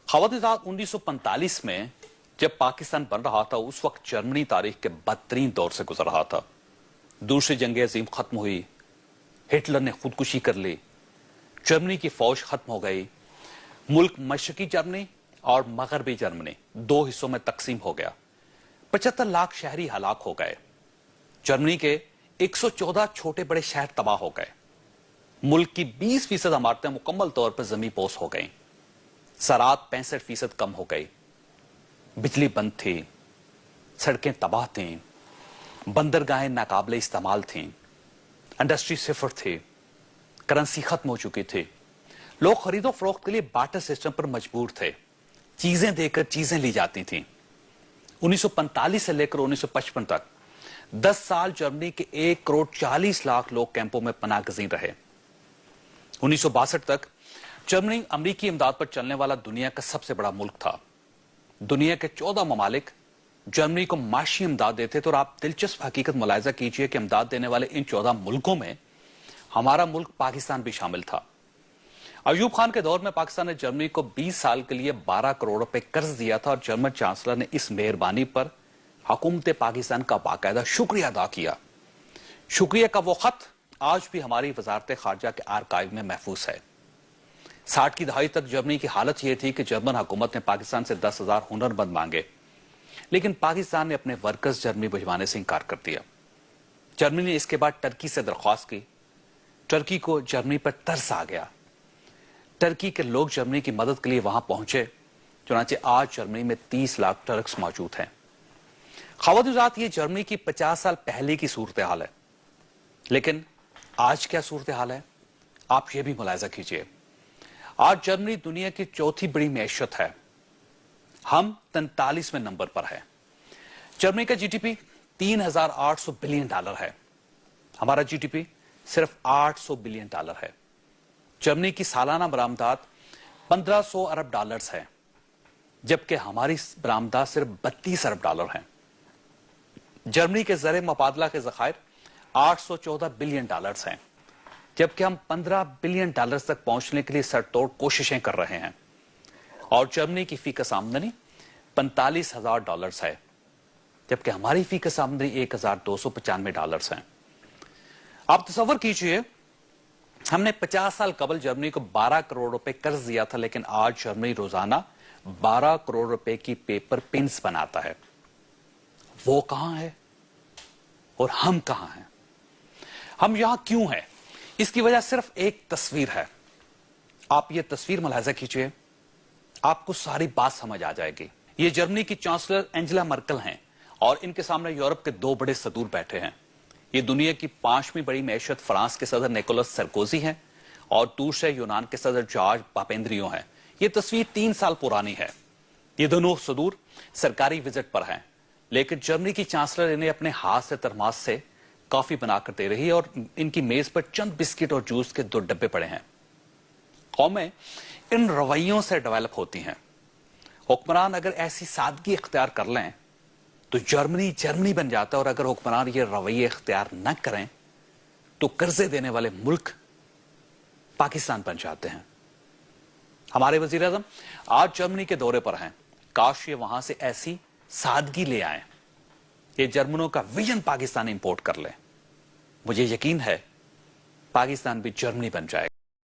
ख़वातीन 1945 में जब पाकिस्तान बन रहा था उस वक्त जर्मनी तारीख के बदतरीन दौर से गुजर रहा था। दूसरी जंग अजीम खत्म हुई, हिटलर ने खुदकुशी कर ली, जर्मनी की फौज खत्म हो गई, मुल्क मशरकी जर्मनी और मगरबी जर्मनी दो हिस्सों में तकसीम हो गया। 75 लाख शहरी हलाक हो गए। जर्मनी के 114 छोटे बड़े शहर तबाह हो गए। मुल्क की 20% इमारतें मुकम्मल तौर पर जमी पोस हो गईं। ज़राअत 65% कम हो गई। बिजली बंद थी, सड़कें तबाह थीं, बंदरगाहें नाकाबिले इस्तेमाल थीं, इंडस्ट्री सिफर थी, करेंसी खत्म हो चुकी थी। लोग खरीदो फरोख्त के लिए बार्टर सिस्टम पर मजबूर थे। चीजें देकर चीजें ली जाती थीं। 1945 से लेकर 1955 तक 10 साल जर्मनी के 1 करोड़ 40 लाख लोग कैंपों में पनाहगज़ीन रहे। 1962 तक जर्मनी अमरीकी इमदाद पर चलने वाला दुनिया का सबसे बड़ा मुल्क था। दुनिया के 14 ममालिक जर्मनी को माशी इमदाद देते थे और आप दिलचस्प हकीकत मुलाहिजा कीजिए कि इमदाद देने वाले इन 14 मुल्कों में हमारा मुल्क पाकिस्तान भी शामिल था। अयूब खान के दौर में पाकिस्तान ने जर्मनी को 20 साल के लिए 12 करोड़ रुपए कर्ज दिया था और जर्मन चांसलर ने इस मेहरबानी पर हुकूमत पाकिस्तान का बाकायदा शुक्रिया अदा किया। शुक्रिया का वो खत आज भी हमारी वजारत खारजा के आर्काइव में महफूज है। 60 की दहाई तक जर्मनी की हालत यह थी कि जर्मन हुकूमत ने पाकिस्तान से 10,000 हुनरमंद मांगे, लेकिन पाकिस्तान ने अपने वर्कर्स जर्मनी भिजवाने से इंकार कर दिया। जर्मनी ने इसके बाद टर्की से दरख्वास्त की। टर्की को जर्मनी पर तरस आ गया। टर्की के लोग जर्मनी की मदद के लिए वहां पहुंचे। चुनांचे आज जर्मनी में 30 लाख टर्क्स मौजूद हैं। ख़वातीन, ये जर्मनी की 50 साल पहले की सूरत हाल है, लेकिन आज क्या सूरत हाल है आप ये भी मुलाहिजा कीजिए। आज जर्मनी दुनिया की चौथी बड़ी मैशत है। हम 43वें नंबर पर है। जर्मनी का जीडीपी $3,800 बिलियन है। हमारा जीडीपी सिर्फ $800 बिलियन है। जर्मनी की सालाना बरामदात $1,500 अरब है, जबकि हमारी बरामदात सिर्फ $32 अरब है। जर्मनी के ज़र मुबादला के ज़खायर $814 बिलियन हैं, जबकि हम $15 बिलियन तक पहुंचने के लिए सरतोड़ कोशिशें कर रहे हैं। और जर्मनी की फीकस आमदनी $45,000 है, जबकि हमारी फीकस आमदनी $1,295 है। आप तसव्वुर कीजिए, हमने 50 साल कबल जर्मनी को 12 करोड़ रुपए कर्ज दिया था, लेकिन आज जर्मनी रोजाना 12 करोड़ रुपए की पेपर पिन्स बनाता है। वो कहां है और हम कहां हैं? हम यहां क्यों हैं? इसकी वजह सिर्फ एक तस्वीर है। आप ये तस्वीर मुलाहिजा कीजिए, आपको सारी बात समझ आ जाएगी। ये जर्मनी की चांसलर एंजेला मर्केल हैं और इनके सामने यूरोप के 2 बड़े सदूर बैठे हैं। ये दुनिया की 5वीं बड़ी मैशत फ्रांस के सदर निकोलस सरकोजी हैं और दूसरे यूनान के सदर जॉर्ज पापेंद्रियो हैं। ये तस्वीर 3 साल पुरानी है। ये दोनों सदूर सरकारी विजिट पर हैं, लेकिन जर्मनी की चांसलर इन्हें अपने हाथ से तरमास से कॉफी बनाकर दे रही है और इनकी मेज पर चंद बिस्किट और जूस के 2 डब्बे पड़े हैं। कौमें इन रवैयों से डेवलप होती हैं। हुक्मरान अगर ऐसी सादगी इख्तियार कर लें तो जर्मनी बन जाता है, और अगर हुक्मरान ये रवैये इख्तियार न करें तो कर्जे देने वाले मुल्क पाकिस्तान बन जाते हैं। हमारे वजीर आज़म आज जर्मनी के दौरे पर हैं। काश ये वहां से ऐसी सादगी ले आए, ये जर्मनों का विजन पाकिस्तान इंपोर्ट कर ले। मुझे यकीन है पाकिस्तान भी जर्मनी बन जाएगा।